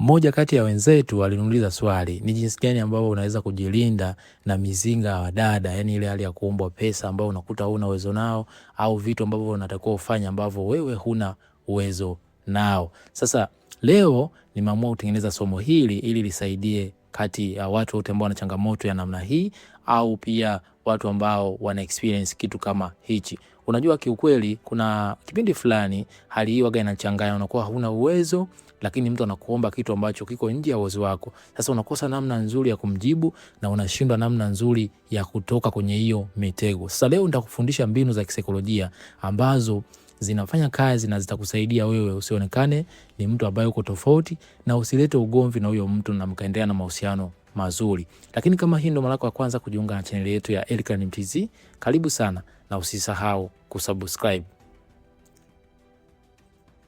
Mmoja kati ya wenzetu aliniuliza swali, ni jinsi gani ambavyo unaweza kujilinda na mizinga wa dada, yani ile hali ya kuombwa pesa ambao unakuta huna uwezo nao, au vitu ambavyo unatakiwa ufanye ambavyo wewe huna uwezo nao. Sasa leo nimeamua kutengeneza somo hili ili lisaidie kati ya watu wote ambao wana changamoto ya namna hii, au pia watu ambao wana experience kitu kama hichi. Unajua kiukweli kuna kipindi fulani hali hii waga inachanganya, unakuwa huna uwezo lakini mtu anakuomba kitu ambacho kiko nje ya uwezo wako. Sasa unakosa namna nzuri ya kumjibu na unashindwa namna nzuri ya kutoka kwenye hiyo mitego. Sasa leo nitakufundisha mbinu za kisaikolojia ambazo zinafanya kazi na zitakusaidia wewe usionekane ni mtu ambaye uko tofauti, na usilete ugomvi na huyo mtu na mkaendelea na mahusiano mazuri. Lakini kama hii ndo mara yako ya kwanza kujiunga na channel yetu ya Elikhan Mtz, karibu sana na usisahau kusubscribe.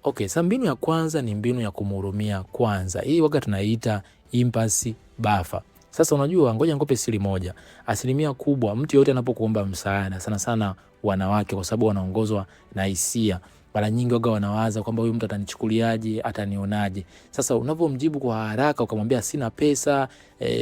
Okay, sasa mbinu ya kwanza ni mbinu ya kumhurumia kwanza. Hii waga tunaita impulse buffer. Sasa unajua, ngoja nikupe siri moja. Asilimia kubwa mtu yote anapokuomba msaada, sana sana wanawake, kwa sababu wanaongozwa na hisia, mara nyingi waga wanawaza kwamba huyu mtu atanichukuliaje, atanionaje. Sasa unapomjibu kwa haraka ukamwambia sina pesa,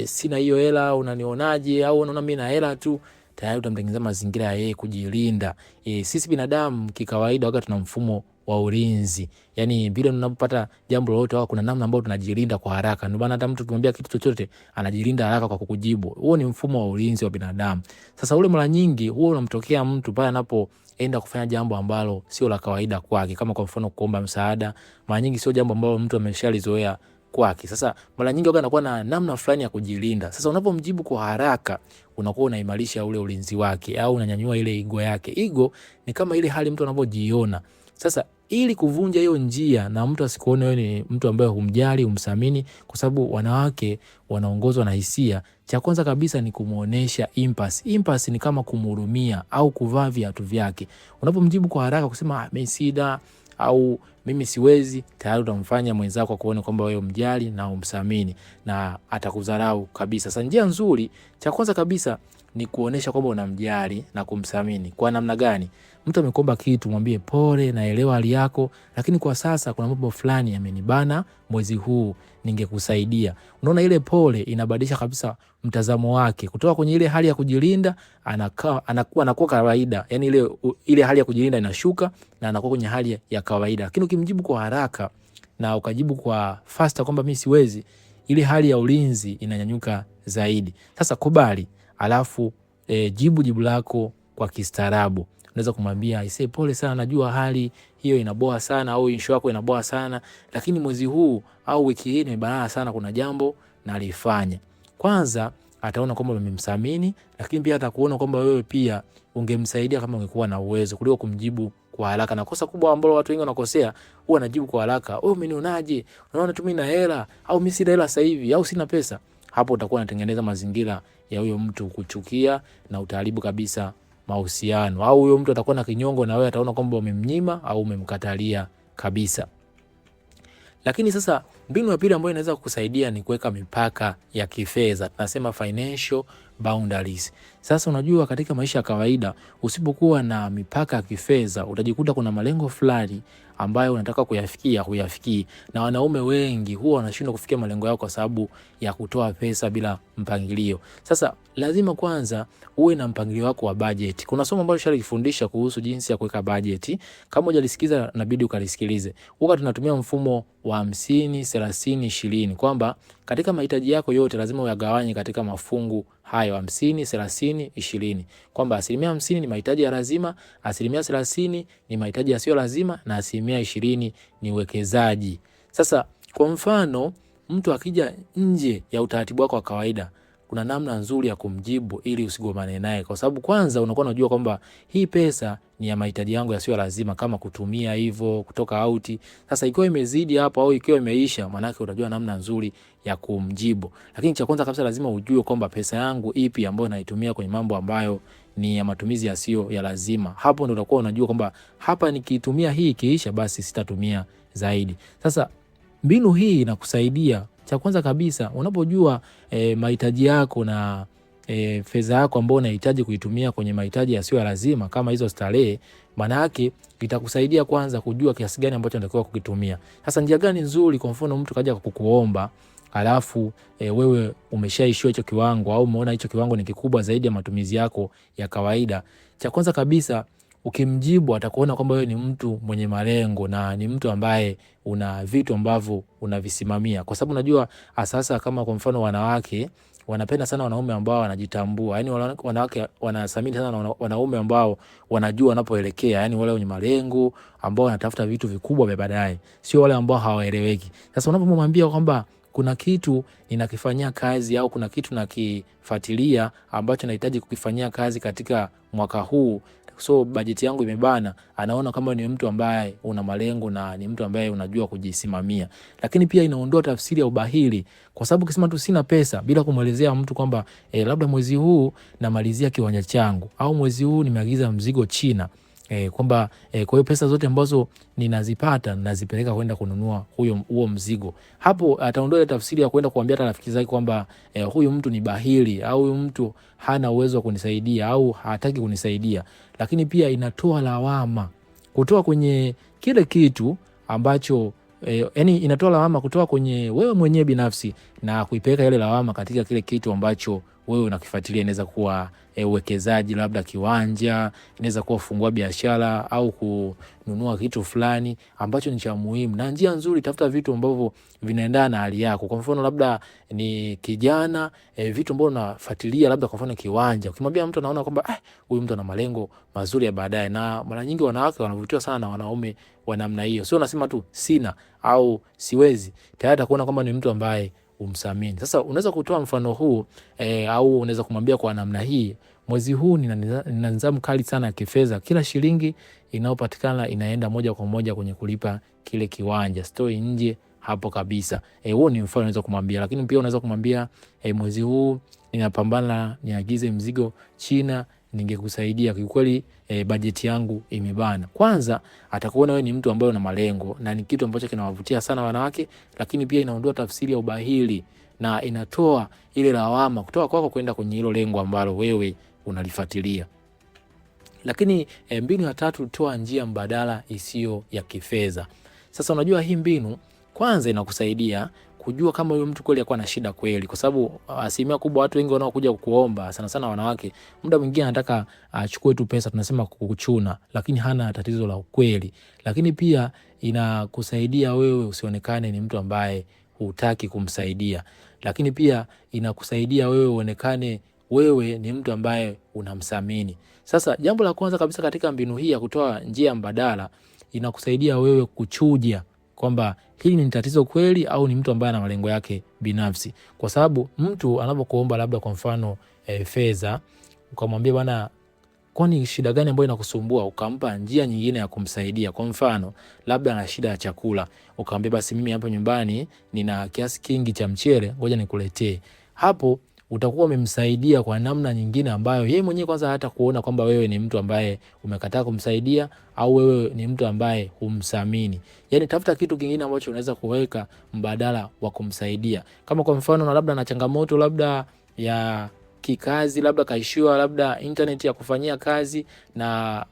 sina hiyo hela, unanionaje, au unaona mimi na hela tu, tayari utamtengeneza mazingira ya yeye kujilinda. Sisi binadamu kikawaida waga tuna mfumo wa ulinzi. Yani bila tunapopata jambo lolote au kuna namna ambayo tunajilinda kwa haraka. Ndio maana hata mtu tumwambia kitu chochote anajilinda haraka kwa kukujibu. Huo ni mfumo wa ulinzi wa binadamu. Sasa ule mara nyingi huo unamtokea mtu pale anapoenda kufanya jambo ambalo sio la kawaida kwake, kama kwa mfano kuomba msaada. Mara nyingi sio jambo ambalo mtu ameshalizoea kwake. Sasa mara nyingi waga anakuwa na namna fulani ya kujilinda. Sasa unapomjibu kwa haraka unakuwa unaimarisha ule ulinzi wake, au unanyanyua ile ego yake. Ego ni kama ile hali mtu anapojiona. Sasa ili kuvunja hiyo njia na mtu asikuone wewe ni mtu ambaye humjali, humsamini, kwa sababu wanawake wanaongozwa na hisia, cha kwanza kabisa ni kumuonesha impulse. Impulse ni kama kumhurumia au kuvaa viatu vyake. Unapomjibu kwa haraka kusema mimi sida au mimi siwezi, tayari utamfanya mwenzako kuona kwamba wewe umjali na umsamini, na atakudharau kabisa. Sasa njia nzuri, cha kwanza kabisa ni kuonesha kwamba unamjali na kumsamini. Kwa namna gani? Mtu amekomba kitu, mwambie pole, naelewa hali yako, lakini kwa sasa kuna mambo fulani yamenibana mwezi huu, ningekusaidia. Unaona ile pole inabadilisha kabisa mtazamo wake. Kutoka kwenye ile hali ya kujilinda anakuwa kawaida. Yani ile hali ya kujilinda inashuka na anakuwa kwenye hali ya kawaida. Lakini ukimjibu kwa haraka na ukajibu kwa faster kwamba mimi siwezi, ile hali ya ulinzi inanyanyuka zaidi. Sasa kubali, alafu jibu lako kwa kistaarabu. Unaweza kumwambia aisee, pole sana, najua hali hiyo inaboa sana, au issue yako inaboa sana, lakini mwezi huu au wiki hii nimebanana sana, kuna jambo nalifanya. Kwanza ataona kwamba umemsamini, lakini pia atakuona kwamba wewe pia ungemsaidia kama ungekuwa na uwezo, kuliko kumjibu kwa haraka. Na kosa kubwa ambalo watu wengi wanakosea, huwa anajibu kwa haraka. Wewe umenionaje? Unaona tu mimi na hela, au mimi sina hela sasa hivi, au sina pesa. Hapo utakuwa unatengeneza mazingira ya huyo mtu kuchukia na utaharibu kabisa mahusiano, au huyo mtu atakuwa na kinyongo na wewe, ataona kwamba umemnyima au umemkatalia kabisa. Lakini sasa mbinu ya pili ambayo inaweza kukusaidia ni kuweka mipaka ya kifedha. Tunasema financial boundaries. Sasa unajua katika maisha ya kawaida usipokuwa na mipaka ya kifedha utajikuta kuna malengo fulani ambayo unataka kuyafikia, na wanaume wengi huwa wanashindwa kufikia malengo yao kwa sababu ya kutoa pesa bila mpangilio. Sasa lazima kwanza uwe na mpangilio wako wa budget. Kuna somo ambalo nilifundisha kuhusu jinsi ya kuweka budget. Kama hujalisikiza inabidi ukalisikilize. Huwa tunatumia mfumo wa 50-30-20, kwamba katika mahitaji yako yote lazima uyagawanye katika mafungu hayo 50-30-20, kwamba 50% ni mahitaji ya lazima, 30% ni mahitaji yasiyo lazima, na 20% ni uwekezaji. Sasa kwa mfano mtu akija nje ya utaratibu wako wa kawaida, kuna namna nzuri ya kumjibu ili usigomane naye, kwa sababu kwanza unakuwa unajua kwamba hii pesa ni ya mahitaji yangu yasiyo lazima, kama kutumia hivyo, kutoka out. Sasa ikiwa imezidi hapo au ikiwa imeisha, maana yake utajua namna nzuri ya kumjibu. Lakini cha kwanza kabisa lazima ujue kwamba pesa yangu ipi ambayo naitumia kwenye mambo ambayo ni ya matumizi yasiyo ya lazima. Hapo ndio utakuwa unajua kwamba hapa nikitumia hii kiisha, basi sitatumia zaidi. Sasa mbinu hii inakusaidia. Cha kwanza kabisa unapojua mahitaji yako na fedha yako ambayo unahitaji kuitumia kwenye mahitaji yasiyo lazima kama hizo starehe, Maana yake itakusaidia kwanza kujua kiasi gani ambacho unatakiwa kukitumia. Sasa njia gani nzuri, kwa mfano mtu kaja kukuomba alafu wewe umeshaishiwa hicho kiwango au umeona hicho kiwango ni kikubwa zaidi ya matumizi yako ya kawaida. Cha kwanza kabisa, ukimjibu atakuona kwamba wewe ni mtu mwenye malengo na ni mtu ambaye una vitu ambavyo unavisimamia. Kwa sababu unajua sasa, kama kwa mfano wanawake wanapenda sana wanaume ambao wanajitambua. Yaani wanawake wanathamini sana wanaume ambao wanajua wanapoelekea, yaani wale wenye malengo ambao wanatafuta vitu vikubwa vya baadaye, sio wale ambao hawaeleweki. Sasa unapomwambia kwamba kuna kitu ninakifanyia kazi au kuna kitu nakifuatilia ambacho nahitaji kukifanyia kazi katika mwaka huu, so bajeti yangu imebana, anaona kama ni mtu ambaye una malengo na ni mtu ambaye unajua kujisimamia. Lakini pia inaondoa tafsiri ya ubahili, kwa sababu ukisema tu sina pesa bila kumuelezea mtu kwamba labda mwezi huu namalizia kiwanja changu au mwezi huu nimeagiza mzigo China, kwamba kwa hiyo pesa zote ambazo ninazipata nazipeleka kwenda kununua huo mzigo. Hapo ataondoa ile tafsiri ya kwenda kuambia rafiki zake kwamba huyu mtu ni bahili au huyu mtu hana uwezo wa kunisaidia au hataki kunisaidia. Lakini pia inatoa lawama kutoa kwenye kile kitu ambacho yani inatoa lawama kutoa kwenye wewe mwenyewe binafsi na kuipeleka ile lawama katika kile kitu ambacho wewe unakifuatilia. Inaweza kuwa uwekezaji, labda kiwanja, inaweza kuwa kufungua biashara au kununua kitu fulani ambacho ni cha muhimu. Na njia nzuri, tafuta vitu ambavyo vinaendana na hali yako. Kwa mfano labda ni kijana, vitu ambavyo unafuatilia, labda kwa mfano kiwanja. Ukimwambia mtu anaona kwamba huyu mtu ana malengo mazuri ya baadaye. Na mara nyingi wanawake wanavutiwa sana na wanaume wa namna hiyo. Sio unasema tu sina au siwezi, tayari atakuona kwamba ni mtu ambaye umsamini. Sasa unaweza kutoa mfano huu au unaweza kumwambia kwa namna hii, mwezi huu nina nidhamu kali sana ya kifedha. Kila shilingi inayopatikana inaenda moja kwa moja kwenye kulipa kile kiwanja, sitoi nje hapo kabisa. Huo ni mfano unaweza kumwambia. Lakini pia unaweza kumwambia mwezi huu ninapambana niagize mzigo China, ningekusaidia kiukweli, bajeti yangu imebana. Kwanza atakuona wewe ni mtu ambaye una malengo na ni kitu ambacho kinawavutia sana wanawake. Lakini pia inaondoa tafsiri ya ubahili na inatoa ile lawama kutoka kwako kwenda kwenye hilo lengo ambalo wewe unalifuatilia. Lakini mbinu ya tatu, toa njia mbadala isiyo ya kifedha. Sasa unajua hii mbinu kwanza inakusaidia kujua kama huyo mtu kweli alikuwa na shida kweli, kwa sababu asilimia kubwa watu wengi wanaokuja kukuomba, sana sana wanawake, muda mwingine anataka achukue tu pesa, tunasema kukuchuna, lakini hana tatizo la ukweli. Lakini pia inakusaidia wewe usionekane ni mtu ambaye hutaki kumsaidia. Lakini pia inakusaidia wewe uonekane wewe ni mtu ambaye unamsamini. Sasa jambo la kwanza kabisa katika mbinu hii ya kutoa njia mbadala, inakusaidia wewe kuchuja kwamba hili ni tatizo kweli au ni mtu ambaye ana malengo yake binafsi. Kwa sababu mtu anapokuomba labda kwa mfano fedha, ukamwambia bwana, kwani shida gani ambayo inakusumbua, ukampa njia nyingine ya kumsaidia. Kwa mfano labda ana shida ya chakula, ukamwambia basi mimi hapo nyumbani nina kiasi kingi cha mchele, ngoja nikuletee. Hapo utakuwa umemsaidia kwa namna nyingine ambayo yeye mwenyewe kwanza hata kuona kwamba wewe ni mtu ambaye umekataa kumsaidia au wewe ni mtu ambaye humsamini. Yaani tafuta kitu kingine ambacho unaweza kuweka mbadala wa kumsaidia. Kama kwa mfano na labda na changamoto labda ya kikazi, labda kaishiwa labda internet ya kufanyia kazi na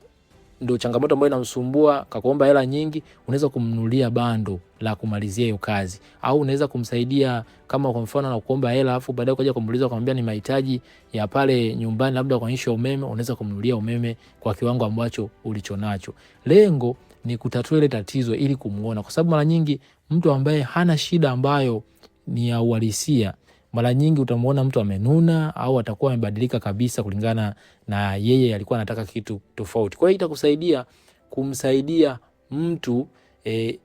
ndio changamoto ambayo inamsumbua, kakuomba hela nyingi, unaweza kumnunulia bando la kumalizia hiyo kazi. Au unaweza kumsaidia kama kwa mfano na kuomba hela alafu baadaye ukaja kumuuliza kumwambia ni mahitaji ya pale nyumbani labda kuanisha umeme, unaweza kumnunulia umeme kwa kiwango ambacho ulichonacho. Lengo ni kutatua ile tatizo ili kumuona, kwa sababu mara nyingi mtu ambaye hana shida ambayo ni ya uhalisia, mara nyingi utamuona mtu amenuna au atakuwa amebadilika kabisa kulingana na yeye alikuwa anataka kitu tofauti. Kwa hiyo itakusaidia kumsaidia mtu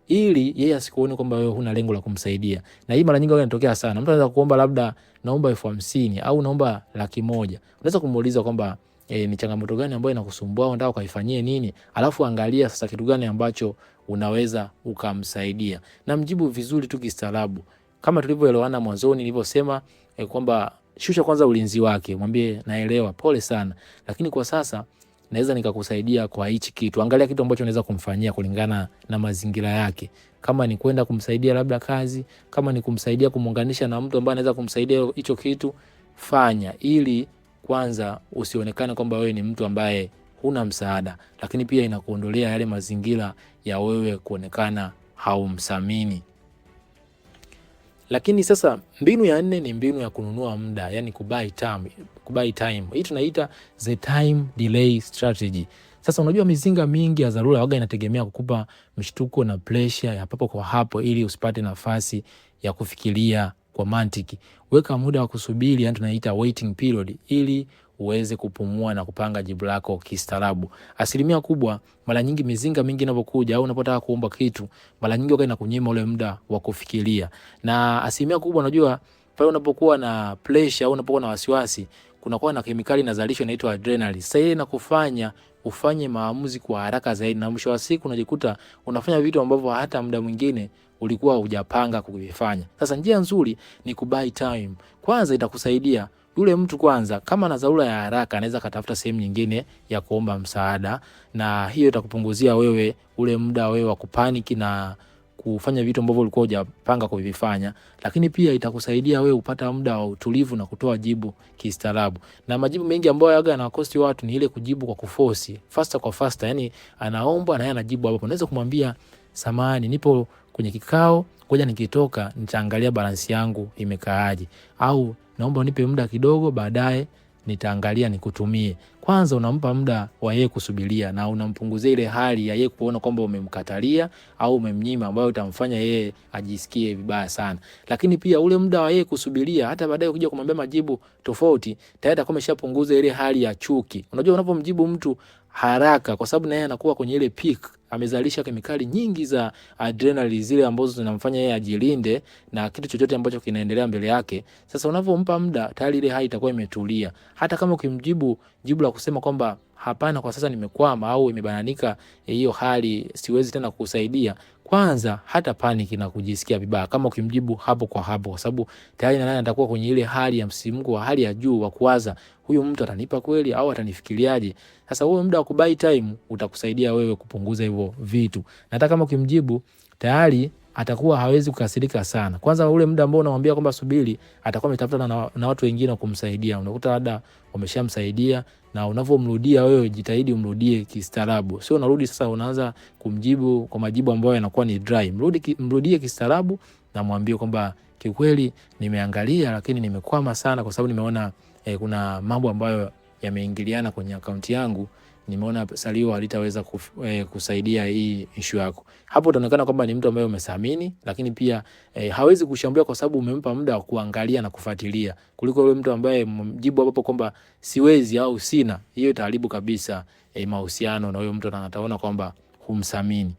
ili yeye asikuone kwamba wewe huna lengo la kumsaidia. Na hii mara nyingi inatokea sana. Mtu anaweza kuomba labda naomba 50,000 au naomba 100,000. Unaweza kumuuliza kwamba ni changamoto gani ambayo inakusumbua au unataka kaifanyie nini? Alafu angalia sasa kitu gani ambacho unaweza ukamsaidia. Na mjibu vizuri tu kistaarabu. Kama tulivyoelewana mwanzoni nilivyosema kwamba shusha kwanza ulinzi wake, mwambie naelewa, pole sana, lakini kwa sasa naweza nikakusaidia kwa hichi kitu. Angalia kitu ambacho unaweza kumfanyia kulingana na mazingira yake. Kama ni kwenda kumsaidia labda kazi, kama ni kumsaidia kumuunganisha na mtu ambaye anaweza kumsaidia hicho kitu, fanya ili kwanza usionekane kwamba wewe ni mtu ambaye huna msaada, lakini pia inakuondolea yale mazingira ya wewe kuonekana haumsamini. Lakini sasa mbinu ya 4 ni mbinu ya kununua muda, yani kubuy time. Hii tunaita the time delay strategy. Sasa unajua mizinga mingi ya dharura waga inategemea kukupa mshtuko na pressure ya papo kwa hapo ili usipate nafasi ya kufikiria kwa mantiki. Weka muda wa kusubiri, yani tunaita waiting period, ili uweze kupumua na kupanga jibu lako kistaarabu. Asilimia kubwa mara nyingi mizinga mingi inapokuja au unapotaka kuomba kitu, mara nyingi waga inakunyima ule muda wa kufikiria. Na asilimia kubwa unajua pale unapokuwa na pressure au unapokuwa na wasiwasi, kunakuwa na kemikali inazalishwa inaitwa adrenaline. Sasa ile inakufanya ufanye maamuzi kwa haraka zaidi, na mwisho wa siku unajikuta unafanya vitu ambavyo hata muda mwingine ulikuwa hujapanga kuvifanya. Sasa njia nzuri ni kubuy time. Kwanza itakusaidia yule mtu, kwanza kama ana dharura ya haraka anaweza katafuta sehemu nyingine ya kuomba msaada, na hiyo itakupunguzia wewe ule muda wewe wa kupaniki na kufanya vitu ambavyo ulikuwa hujapanga kuvifanya. Lakini pia itakusaidia wewe upata muda wa utulivu na kutoa jibu kistaarabu. Na majibu mengi ambayo yaga yanakosti watu ni ile kujibu kwa kuforce, faster, yani anaomba na yeye anajibu hapo. Unaweza kumwambia samahani, nipo kwenye kikao, ngoja nikitoka nitaangalia balance yangu imekaaje, au naomba unipe muda kidogo, baadaye nitaangalia nikutumie. Kwanza unampa muda wa yeye kusubiria na unampunguzia ile hali ya yeye kuona kwamba umemkatalia au umemnyima, ambayo utamfanya yeye ajisikie vibaya sana. Lakini pia ule muda wa yeye kusubiria, hata baadaye ukija kumwambia majibu tofauti, tayari atakuwa ameshapunguza ile hali ya chuki. Unajua unapomjibu mtu haraka, kwa sababu naye anakuwa kwenye ile peak, amezalisha kemikali nyingi za adrenaline zile ambazo zinamfanya yeye ajilinde na kitu chochote ambacho kinaendelea mbele yake. Sasa unapompa muda, tayari ile hali itakuwa imetulia. Hata kama ukimjibu jibu la kusema kwamba hapana, kwa sasa nimekwama au imebananika hiyo hali, siwezi tena kukusaidia, kwanza hata panic na kujisikia vibaya kama ukimjibu hapo kwa hapo, kwa sababu tayari na nani atakuwa kwenye ile hali ya msisimko wa hali ya juu wa kuwaza huyu mtu atanipa kweli au atanifikiriaje. Sasa huo muda wa kubuy time utakusaidia wewe kupunguza hivyo vitu. Na hata kama ukimjibu tayari atakuwa hawezi kukasirika sana. Kwanza ule muda ambao unamwambia kwamba subiri, atakuwa ametafuta na watu wengine kumsaidia. Unakuta labda wameshamsaidia, na unavomrudia wewe jitahidi umrudie kistaarabu. Sio unarudi sasa unaanza kumjibu kwa majibu ambayo yanakuwa ni dry. Mrudie kistaarabu na mwambie kwamba kikweli nimeangalia, lakini nimekwama sana kwa sababu nimeona kuna mambo ambayo yameingiliana kwenye akaunti yangu. Nimeona salio halitaweza kusaidia hii issue yako. Hapo utaonekana kwamba ni mtu ambaye umesamini, lakini pia hawezi kushambulia kwa sababu umempa muda wa kuangalia na kufuatilia, kuliko yule mtu ambaye mjibu hapo kwamba siwezi au sina. Hiyo itaharibu kabisa mahusiano na huyo mtu, na ataona kwamba humsamini.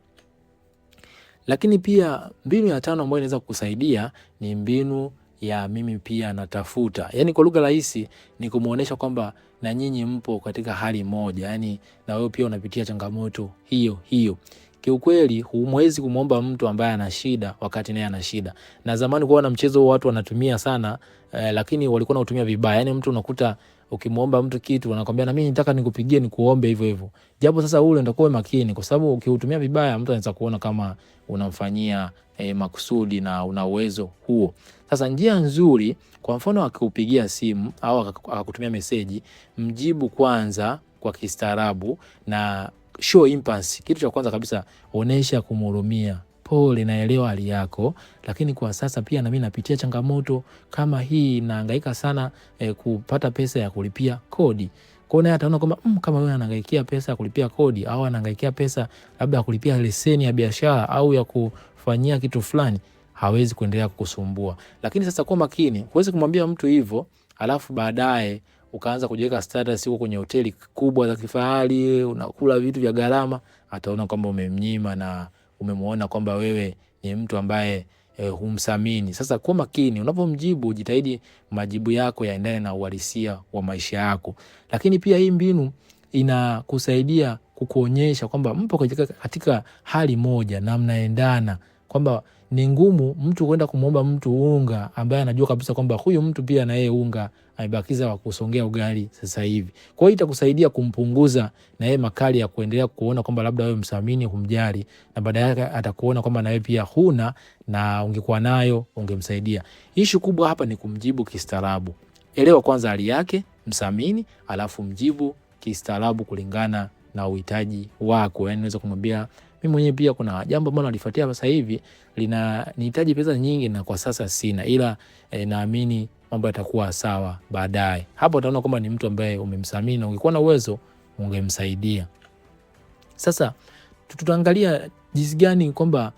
Lakini pia mbinu ya 5 ambayo inaweza kukusaidia ni mbinu ya mimi pia natafuta. Yani kwa lugha rahisi ni kumuonesha kwamba na nyinyi mpo katika hali moja, yani na wewe pia unapitia changamoto hiyo. Kiukweli humwezi kumuomba mtu ambaye ana shida wakati naye ana shida. Na zamani kwa na mchezo watu wanatumia sana, lakini walikuwa wanatumia vibaya. Yani mtu unakuta ukimuomba mtu kitu anakuambia na mimi nataka nikupigie nikuombe hivyo. Japo sasa ule ndio kwa makini, kwa sababu ukiutumia vibaya mtu anaweza kuona kama unamfanyia makusudi na una uwezo huo. Sasa njia nzuri, kwa mfano akikupigia simu au akakutumia meseji, mjibu kwanza kwa kistaarabu na show empathy. Kitu cha kwanza kabisa, onesha kumhurumia. Pole, naelewa hali yako, lakini kwa sasa pia na mimi napitia changamoto kama hii, nahangaika sana kupata pesa ya kulipia kodi. Kwa hiyo ataona kwamba kama wewe unahangaikia pesa ya kulipia kodi au unahangaikia pesa labda ya kulipia leseni ya biashara au ya kufanyia kitu fulani, hawezi kuendelea kukusumbua. Lakini sasa kwa makini, huwezi kumwambia mtu hivyo alafu baadaye ukaanza kujiweka status huko kwenye hoteli kubwa za kifahari, unakula vitu vya gharama. Ataona kwamba umemnyima na umemuona kwamba wewe ni mtu ambaye humsamini. Sasa kwa makini unapomjibu, jitahidi majibu yako yaendane na uhalisia wa maisha yako. Lakini pia hii mbinu inakusaidia kukuonyesha kwamba mpo katika hali moja na mnaendana, kwamba ni ngumu mtu kwenda kumuomba mtu unga ambaye anajua kabisa kwamba huyu mtu pia na yeye unga amebakiza wa kusongea ugali sasa hivi. Kwa hiyo itakusaidia kumpunguza na yeye makali ya kuendelea kuona kwamba labda wewe msamini, humjali, na baadaye atakuona kwamba na wewe pia huna, na ungekuwa nayo ungemsaidia. Issue kubwa hapa ni kumjibu kistaarabu. Elewa kwanza hali yake, msamini, alafu mjibu kistaarabu kulingana na uhitaji wako. Yani unaweza kumwambia mimi mwenyewe pia kuna jambo ambalo nalifuatia sasa hivi linanihitaji pesa nyingi na kwa sasa sina, ila naamini mambo yatakuwa sawa baadaye. Hapo utaona kwamba ni mtu ambaye umemsamini na ungekuwa na uwezo ungemsaidia. Sasa tutaangalia jinsi gani kwamba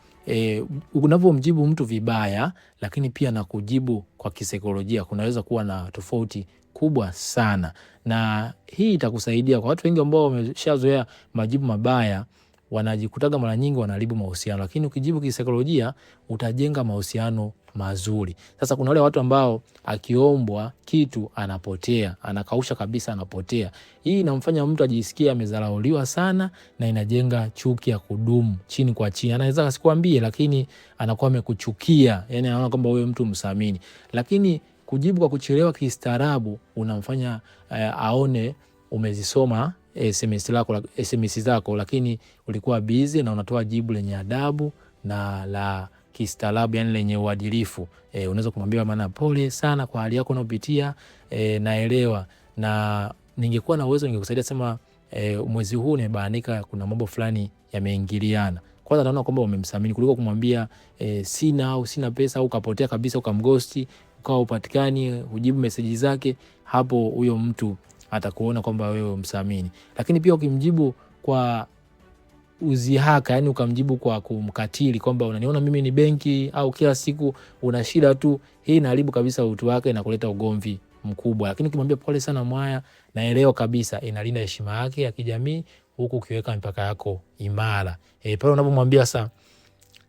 unapomjibu mtu vibaya lakini pia na kujibu kwa kisaikolojia kunaweza kuwa na tofauti kubwa sana, na hii itakusaidia kwa watu wengi ambao wameshazoea majibu mabaya. Wanajikutaga mara nyingi wanaharibu mahusiano, lakini ukijibu kisaikolojia utajenga mahusiano mazuri. Sasa kuna wale watu ambao akiombwa kitu anapotea, anakausha kabisa, anapotea. Hii inamfanya mtu ajisikie amedharauliwa sana na inajenga chuki ya kudumu chini kwa chini. Anaweza asikwambie lakini anakuwa amekuchukia, yani anaona kwamba wewe mtu msamini. Lakini kujibu kwa kuchelewa kistaarabu unamfanya aone umezisoma SMS zako lakini ulikuwa busy na unatoa jibu lenye adabu na la kistaarabu, yani lenye uadilifu. Unaweza kumwambia maana pole sana kwa hali yako unayopitia, naelewa na ningekuwa na uwezo ningekusaidia, sema mwezi huu nimebaanika kuna mambo fulani yameingiliana. Kwanza anaona kwamba umemsamini kuliko kumwambia sina pesa au kapotea kabisa ukamghosti ukawa upatikani hujibu message zake. Hapo huyo mtu atakuona kwamba wewe msamini. Lakini pia ukimjibu kwa uzihaka, yani ukamjibu kwa kumkatili kwamba unaniona mimi ni benki au kila siku una shida tu, hii inaharibu kabisa utu wake na kuleta ugomvi mkubwa. Lakini ukimwambia pole sana Mwaya, naelewa kabisa, inalinda heshima yake ya kijamii huku ukiweka mipaka yako imara. Pale unapomwambia sasa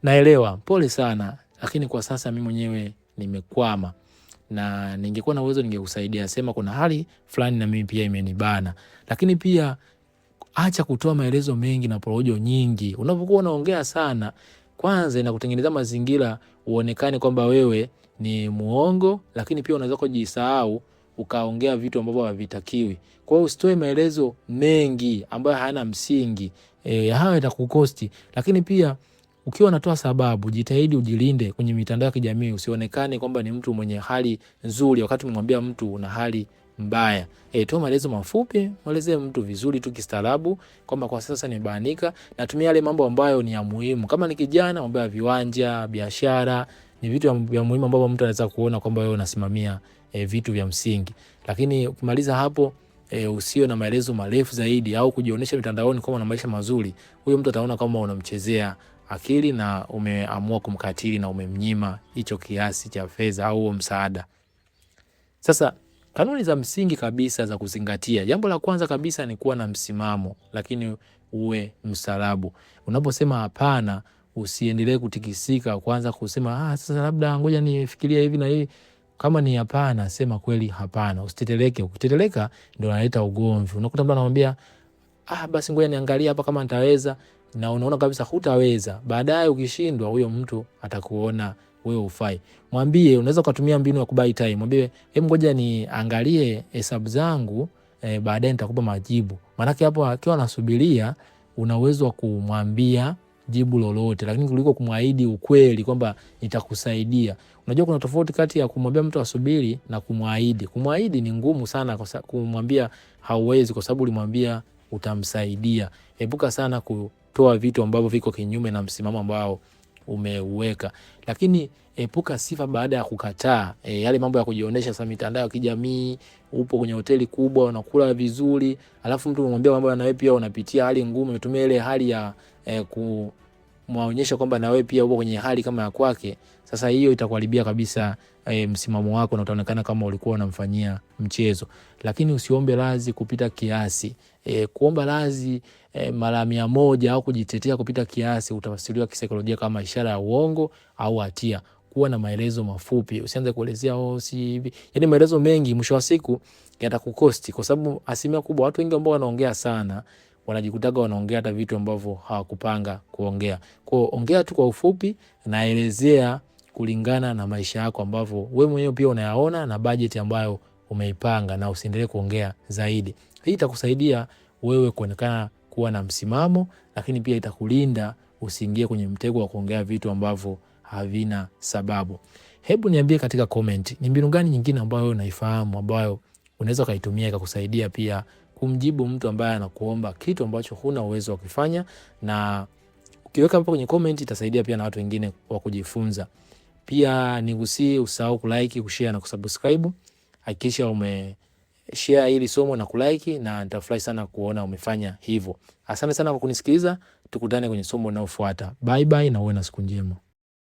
naelewa, pole sana, lakini kwa sasa mimi mwenyewe nimekwama na ningekuwa na uwezo ningekusaidia, sema kuna hali fulani na mimi pia imenibana. Lakini pia acha kutoa maelezo mengi na porojo nyingi. Unapokuwa unaongea sana, kwanza inakutengeneza mazingira uonekane kwamba wewe ni muongo, lakini pia unaweza kujisahau ukaongea vitu ambavyo havitakiwi. Kwa hiyo usitoe maelezo mengi ambayo hayana msingi. Hayo itakukosti. Lakini pia ukiwa unatoa sababu, jitahidi ujilinde kwenye mitandao ya kijamii, usionekane kwamba ni mtu mwenye hali nzuri wakati umemwambia mtu una hali mbaya. Toa maelezo mafupi, mwelezee mtu vizuri tu kistaarabu kwamba kwa sasa nimebaanika, natumia yale mambo ambayo ni ya muhimu. Kama ni kijana, mambo ya viwanja, biashara, ni vitu vya muhimu ambavyo mtu anaweza kuona kwamba wewe unasimamia vitu vya msingi. Lakini ukimaliza hapo, usio na maelezo marefu zaidi au kujionyesha mitandaoni kama una maisha mazuri. Huyo mtu ataona kama unamchezea akili na umeamua kumkatili na umemnyima hicho kiasi cha fedha au msaada. Sasa kanuni za msingi kabisa za kuzingatia. Jambo la kwanza kabisa ni kuwa na msimamo, lakini uwe mstaarabu. Unaposema hapana, usiendelee kutikisika kwanza kusema sasa labda ngoja nifikirie hivi na hivi. Kama ni hapana, sema kweli hapana. Usiteteleke. Ukiteteleka ndio unaleta ugomvi. Unakuta mtu anamwambia basi ngoja niangalie hapa kama nitaweza, na unaona kabisa hutaweza. Baadaye ukishindwa, huyo mtu atakuona wewe ufai. Mwambie, unaweza kutumia mbinu ya kubuy time. Mwambie, hebu ngoja niangalie hesabu zangu, baadaye nitakupa majibu. Maana hapo akiwa anasubiria, una uwezo wa kumwambia jibu lolote, lakini kuliko kumwahidi ukweli kwamba nitakusaidia. Unajua kuna tofauti kati ya kumwambia mtu asubiri na kumwahidi. Kumwahidi ni ngumu sana, kumwambia hauwezi kwa sababu ulimwambia utamsaidia. Epuka sana kutoa vitu ambavyo viko kinyume na msimamo ambao umeuweka. Lakini epuka sifa baada ya kukataa. Yale mambo ya kujionyesha sasa mitandao ya kijamii, upo kwenye hoteli kubwa unakula vizuri, alafu mtu umwambia mambo na wewe pia unapitia hali ngumu, umetumia ile hali ya kumwonyesha kwamba na wewe pia upo kwenye hali kama ya kwake. Sasa hiyo itakuharibia kabisa msimamo wako na utaonekana kama ulikuwa unamfanyia mchezo. Lakini usiombe radhi kupita kiasi. Kuomba radhi mara 100 au kujitetea kupita kiasi utafsiriwa kisaikolojia kama ishara ya uongo au hatia. Kuwa na maelezo mafupi, usianze kuelezea yaani maelezo mengi mwisho wa siku yatakukosti, kwa sababu asilimia kubwa watu wengi ambao wanaongea sana wanajikutaga wanaongea hata vitu ambavyo hawakupanga kuongea. Kwa hiyo ongea tu kwa ufupi, naelezea kulingana na maisha yako ambavyo wewe mwenyewe pia unayaona na budget ambayo umeipanga, na usiendelee kuongea zaidi. Hii itakusaidia wewe kuonekana kuwa na msimamo, lakini pia itakulinda usiingie kwenye mtego wa kuongea vitu ambavyo havina sababu. Hebu niambie katika comment, ni mbinu gani nyingine ambayo unaifahamu ambayo unaweza kaitumia ikakusaidia pia kumjibu mtu ambaye anakuomba kitu ambacho huna uwezo wa kufanya, na ukiweka hapo kwenye comment itasaidia pia na watu wengine wa kujifunza. Pia nigusie usahau kulike, kushare na kusubscribe. Hakikisha share hili somo na kulike, na nitafurahi sana kuona umefanya hivyo. Asante sana kwa kunisikiliza. Tukutane kwenye somo linalofuata. Bye bye na uwe na siku njema.